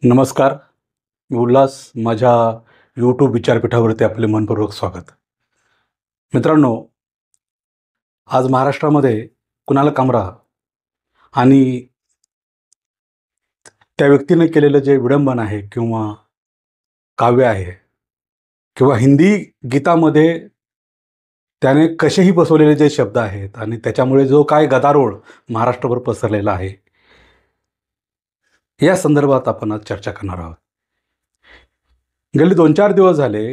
नमस्कार. मी उल्हास. माझ्या यूट्यूब विचारपीठावरती आपले मनपूर्वक स्वागत. मित्रांनो, आज महाराष्ट्रामध्ये कुणाल कामरा आणि त्या व्यक्तीने केलेलं जे विडंबन आहे किंवा काव्य आहे किंवा हिंदी गीतामध्ये त्याने कसेही बसवलेले जे शब्द आहेत आणि त्याच्यामुळे जो काय गदारोळ महाराष्ट्रभर पसरलेला आहे, या संदर्भात आपण आज चर्चा करणार आहोत. गेले 2-4 दिवस झाले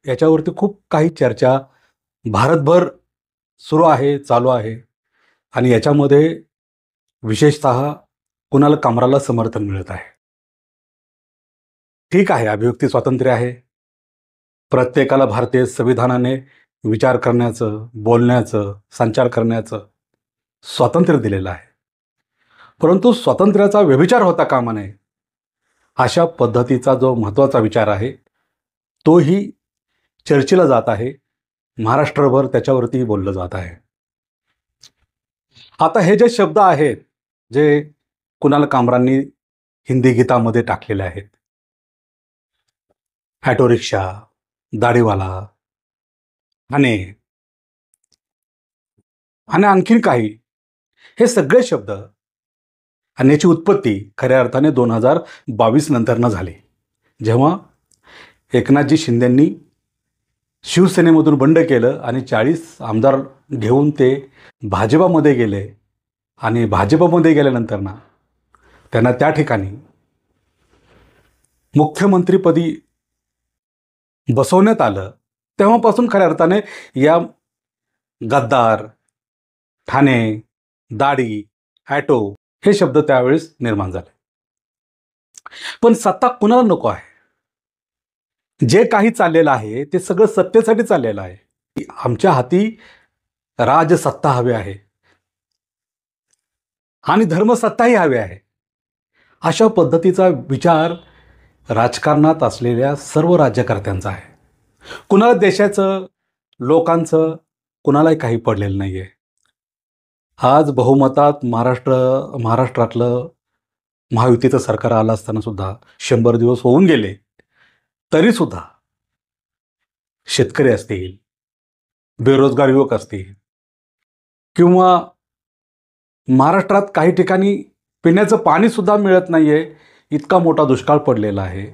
याच्यावरती खूप काही चर्चा भारतभर सुरू आहे, चालू आहे आणि याच्यामध्ये विशेषतः कुणाल कामराला समर्थन मिळत आहे. ठीक आहे, अभिव्यक्ती स्वातंत्र्य आहे. प्रत्येकाला भारतीय संविधानाने विचार करण्याचं, बोलण्याचं, संचार करण्याचं स्वातंत्र्य दिलेलं आहे. परंतु स्वातंत्र्याचा व्यभिचार होता कामा नये, अशा पद्धतीचा जो महत्त्वाचा विचार आहे तोही चर्चेला जात आहे. महाराष्ट्रभर त्याच्यावरती बोललं जात आहे. आता हे जे शब्द आहेत जे कुणाल कामरांनी हिंदी गीतामध्ये टाकलेले आहेत, ऑटो रिक्षा, दाढीवाला आणि आणखीन काही, हे सगळे शब्द आणि याची उत्पत्ती खऱ्या अर्थाने 2022 नंतरनं झाली, जेव्हा एकनाथजी शिंदेंनी शिवसेनेमधून बंड केलं आणि 40 आमदार घेऊन ते भाजपामध्ये गेले आणि भाजपामध्ये गेल्यानंतर ना त्यांना त्या ठिकाणी मुख्यमंत्रीपदी बसवण्यात आलं. तेव्हापासून खऱ्या अर्थाने या गद्दार, ठाणे, दाढी, ॲटो हे शब्द त्यावेळेस निर्माण झाले. पण सत्ता कुणाला नको आहे? जे काही चाललेलं आहे ते सगळं सत्तेसाठी चाललेलं आहे. आमच्या हाती राजसत्ता हवी आहे आणि धर्मसत्ताही हवी आहे, अशा पद्धतीचा विचार राजकारणात असलेल्या सर्व राज्यकर्त्यांचा आहे. कुणाला देशाचं, लोकांचं कुणालाही काही पडलेलं नाही आहे. आज बहुमतात महाराष्ट्रातलं महायुतीचं सरकार आलं असताना सुद्धा 100 दिवस होऊन गेले, तरीसुद्धा शेतकरी असतील, बेरोजगार युवक असतील किंवा महाराष्ट्रात काही ठिकाणी पिण्याचं पाणीसुद्धा मिळत नाही आहे, इतका मोठा दुष्काळ पडलेला आहे,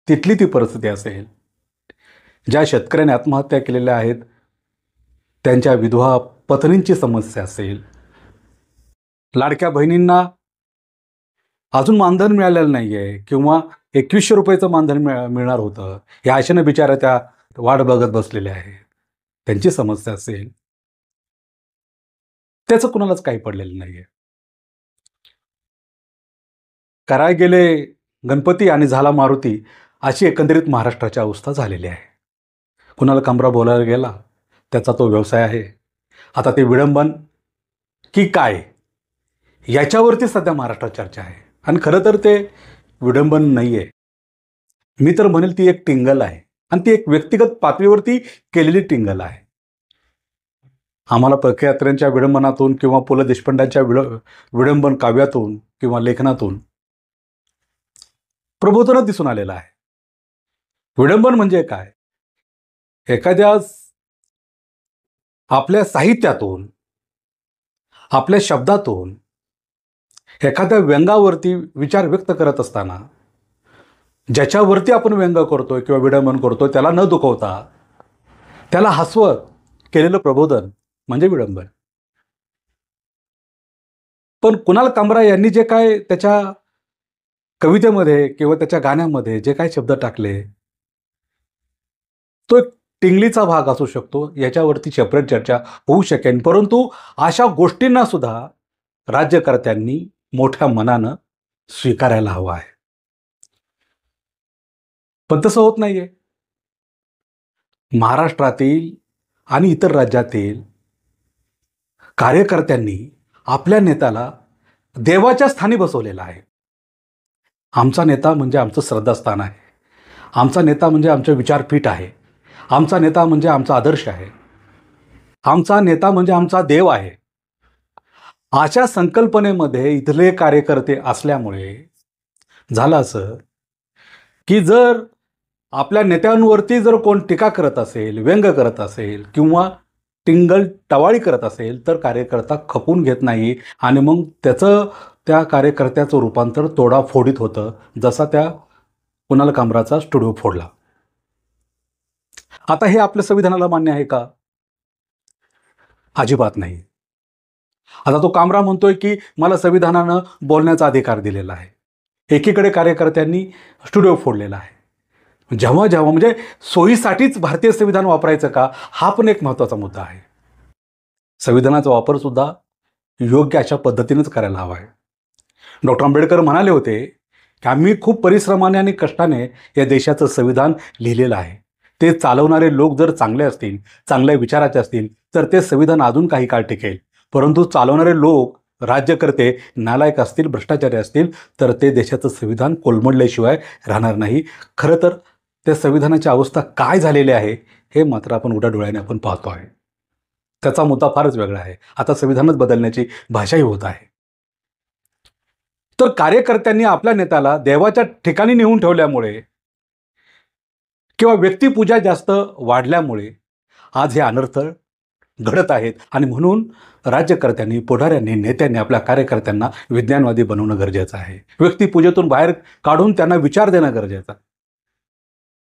तिथली ती परिस्थिती असेल. ज्या शेतकऱ्यांनी आत्महत्या केलेल्या आहेत त्यांच्या विधवा पत्नींची समस्या असेल, लाडक्या बहिणींना अजून मानधन मिळालेलं नाही आहे किंवा 2100 रुपयाचं मानधन मिळणार होतं, या आशेनं बिचाऱ्या त्या वाट बघत बसलेल्या आहेत, त्यांची समस्या असेल, त्याचं कुणालाच काही पडलेलं नाही आहे. कराय गेले गणपती आणि झाला मारुती, अशी एकंदरीत महाराष्ट्राची अवस्था झालेली आहे. कुणाल कामरा बोलायला गेला, त्याचा तो व्यवसाय आहे. आता ते विडंबन की काय, याच्यावरती सध्या महाराष्ट्रात चर्चा आहे. आणि खरं तर ते विडंबन नाही आहे, मी तर म्हणेल ती एक टिंगल आहे आणि ती एक व्यक्तिगत पातळीवरती केलेली टिंगल आहे. आम्हाला पखयात्र्यांच्या विडंबनातून किंवा पु ल देशपांड्यांच्या विडंबन काव्यातून किंवा लेखनातून प्रबोधन दिसून आलेलं आहे. विडंबन म्हणजे काय? एखाद्या आपल्या साहित्यातून, आपल्या शब्दातून एखाद्या व्यंगावरती विचार व्यक्त करत असताना ज्याच्यावरती आपण व्यंग करतोय किंवा विडंबन करतोय त्याला न दुखवता त्याला हसवत केलेलं प्रबोधन म्हणजे विडंबन. पण कुणाल कामरा यांनी जे काय त्याच्या कवितेमध्ये किंवा त्याच्या गाण्यामध्ये जे काही शब्द टाकले, तो एक टिंगलीचा भाग असू शकतो, याच्यावरती सेपरेट चर्चा होऊ शकेल. परंतु अशा गोष्टींना सुद्धा राज्यकर्त्यांनी मोठ्या मनानं स्वीकारायला हवं आहे. पण तसं होत नाहीये. महाराष्ट्रातील आणि इतर राज्यातील कार्यकर्त्यांनी आपल्या नेत्याला देवाच्या स्थानी बसवलेला आहे. आमचा नेता म्हणजे आमचं श्रद्धास्थान आहे, आमचा नेता म्हणजे आमचं विचारपीठ आहे, आमचा नेता म्हणजे आमचा आदर्श आहे, आमचा नेता म्हणजे आमचा देव आहे, अशा संकल्पनेमध्ये इथले कार्यकर्ते असल्यामुळे झालं असं की जर आपल्या नेत्यांवरती जर कोण टीका करत असेल, व्यंग करत असेल किंवा टिंगल टवाळी करत असेल तर कार्यकर्ता खपून घेत नाही आणि मग त्या कार्यकर्त्याचं रूपांतर तोडाफोडीत होतं, जसा त्या कुणाल कामराचा स्टुडिओ फोडला. आता हे आपल्या संविधानाला मान्य आहे का? अजिबात नाही. आता तो कामरा म्हणतोय की मला संविधानानं बोलण्याचा अधिकार दिलेला आहे. एकीकडे कार्यकर्त्यांनी स्टुडिओ फोडलेला आहे. जेव्हा जेव्हा म्हणजे सोयीसाठीच भारतीय संविधान वापरायचं का, हा पण एक महत्त्वाचा मुद्दा आहे. संविधानाचा वापर सुद्धा योग्य अशा पद्धतीनेच करायला हवा आहे. डॉक्टर आंबेडकर म्हणाले होते की आम्ही खूप परिश्रमाने आणि कष्टाने या देशाचं संविधान लिहिलेलं आहे. ते चालवणारे लोक जर चांगले असतील, चांगल्या विचाराचे असतील तर ते संविधान अजून काही काळ टिकेल. परंतु चालवणारे लोक, राज्यकर्ते नालायक असतील, भ्रष्टाचारी असतील तर ते देशाचं संविधान कोलमडल्याशिवाय राहणार नाही. खरं तर त्या संविधानाची अवस्था काय झालेली आहे हे मात्र आपण उघड्या डोळ्याने आपण पाहतो आहे. त्याचा मुद्दा फारच वेगळा आहे. आता संविधानच बदलण्याची भाषाही होत आहे. तर कार्यकर्त्यांनी आपल्या नेत्याला देवाच्या ठिकाणी नेऊन ठेवल्यामुळे किंवा व्यक्तिपूजा जास्त वाढल्यामुळे आज हे अनर्थ घडत आहेत आणि म्हणून राज्यकर्त्यांनी, पुढाऱ्यांनी, नेत्यांनी आपल्या कार्यकर्त्यांना विज्ञानवादी बनवणं गरजेचं आहे. व्यक्तिपूजेतून बाहेर काढून त्यांना विचार देणं गरजेचं आहे.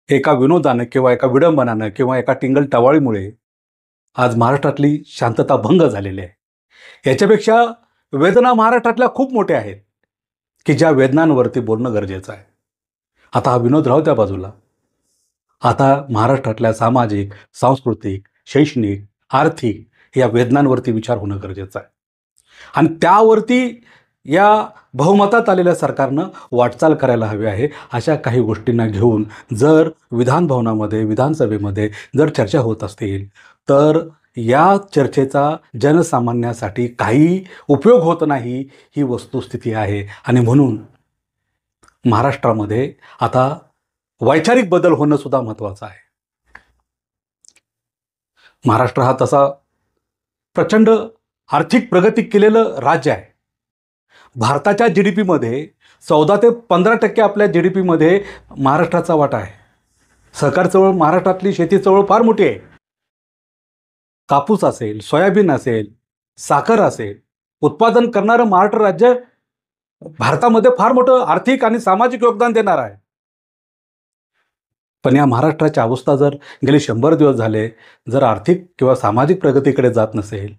एका विनोदानं किंवा एका विडंबनानं किंवा एका टिंगल टवाळीमुळे आज महाराष्ट्रातली शांतता भंग झालेली आहे. याच्यापेक्षा वेदना महाराष्ट्रातल्या खूप मोठ्या आहेत की ज्या वेदनांवरती बोलणं गरजेचं आहे. आता हा विनोद राहू त्या बाजूला. आता महाराष्ट्रातल्या सामाजिक, सांस्कृतिक, शैक्षणिक, आर्थिक या वेदनांवरती विचार होणं गरजेचं आहे. आणि त्यावरती या बहुमतात आलेल्या सरकारनं वाटचाल करायला हवी आहे. अशा काही गोष्टींना घेऊन जर विधानभवनामध्ये, विधानसभेमध्ये जर चर्चा होत असतील तर या चर्चेचा जनसामान्यासाठी काही उपयोग होत नाही, ही वस्तुस्थिती आहे. आणि म्हणून महाराष्ट्रामध्ये आता वैचारिक बदल होणं सुद्धा महत्त्वाचं आहे. महाराष्ट्र हा तसा प्रचंड आर्थिक प्रगती केलेलं राज्य आहे. भारताच्या GDP मध्ये 14 ते 15% आपल्या GDP मध्ये महाराष्ट्राचा वाटा आहे. सहकार चळवळ, महाराष्ट्रातली शेती चळवळ फार मोठी आहे. कापूस असेल, सोयाबीन असेल, साखर असेल, उत्पादन करणारं महाराष्ट्र राज्य भारतामध्ये फार मोठं आर्थिक आणि सामाजिक योगदान देणार आहे. पण या महाराष्ट्राची अवस्था जर गेले 100 दिवस झाले जर आर्थिक किंवा सामाजिक प्रगतीकडे जात नसेल,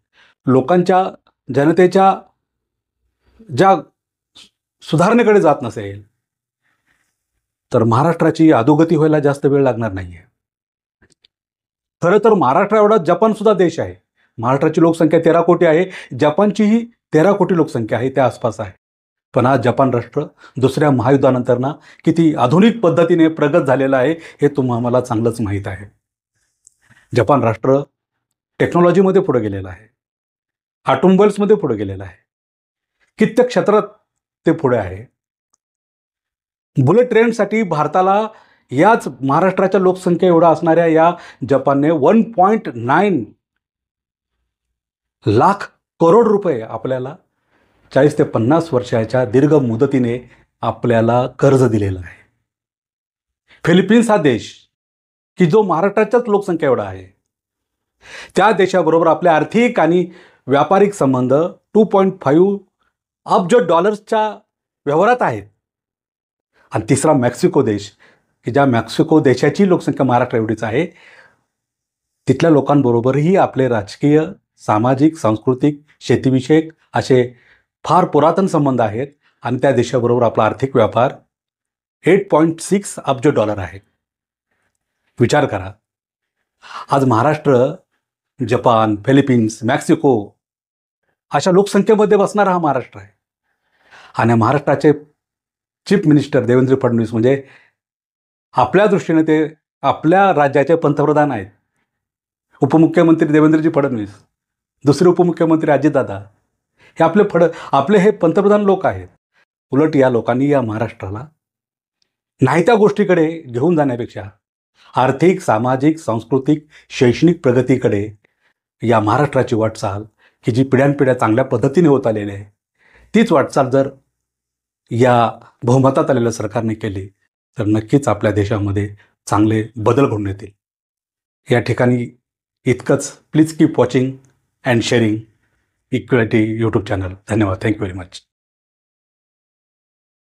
लोकांच्या, जनतेच्या ज्या सुधारणेकडे जात नसेल तर महाराष्ट्राची अधोगती व्हायला जास्त वेळ लागणार नाही आहे. खरं तर महाराष्ट्र एवढा जपानसुद्धा देश आहे. महाराष्ट्राची लोकसंख्या 13 कोटी आहे. जपानचीही 13 कोटी लोकसंख्या आहे, त्या आसपास आहे. पण आज जपान राष्ट्र दुसऱ्या महायुद्धानंतर ना किती आधुनिक पद्धतीने प्रगत झालेलं आहे हे तुम्हाला चांगलंच माहीत आहे. जपान राष्ट्र टेक्नॉलॉजीमध्ये पुढे गेलेलं आहे. ऑटोमोबाईल्समध्ये पुढे गेलेलं आहे. कित्येक क्षेत्रात ते पुढे आहे. बुलेट ट्रेनसाठी भारताला याच महाराष्ट्राच्या लोकसंख्या एवढा असणाऱ्या या जपानने 1.9 लाख करोड रुपये आपल्याला 40 ते 50 वर्षाच्या दीर्घ मुदतीने आपल्याला कर्ज दिलेलं आहे. फिलिपिन्स हा देश की जो महाराष्ट्राच्याच लोकसंख्या एवढा आहे, त्या देशाबरोबर आपले आर्थिक आणि व्यापारिक संबंध 2.5 अब्ज डॉलर्सच्या व्यवहारात आहेत. आणि तिसरा मेक्सिको देश की ज्या मेक्सिको देशाची लोकसंख्या महाराष्ट्र एवढीच आहे, तिथल्या लोकांबरोबरही आपले राजकीय, सामाजिक, सांस्कृतिक, शेतीविषयक असे फार पुरातन संबंध आहेत. आणि त्या देशाबरोबर आपला आर्थिक व्यापार 8.6 अब्ज डॉलर आहे. विचार करा, आज महाराष्ट्र जपान, फिलिपिन्स, मेक्सिको अशा लोकसंख्येमध्ये बसणारा हा महाराष्ट्र आहे. आणि महाराष्ट्राचे चीफ मिनिस्टर देवेंद्र फडणवीस म्हणजे आपल्या दृष्टीने ते आपल्या राज्याचे पंतप्रधान आहेत. उपमुख्यमंत्री देवेंद्रजी फडणवीस, दुसरे उपमुख्यमंत्री अजितदादा, हे आपले हे पंतप्रधान लोक आहेत. उलट या लोकांनी या महाराष्ट्राला नाही त्या गोष्टीकडे घेऊन जाण्यापेक्षा आर्थिक, सामाजिक, सांस्कृतिक, शैक्षणिक प्रगतीकडे या महाराष्ट्राची वाटचाल की जी पिढ्यानपिढ्या चांगल्या पद्धतीने होत आलेली आहे, तीच वाटचाल जर या बहुमतात आलेल्या सरकारने केली तर नक्कीच आपल्या देशामध्ये चांगले बदल घडून येतील. या ठिकाणी इतकंच. Please keep watching and sharing Equality YouTube channel. धन्यवाद. Thank you very much.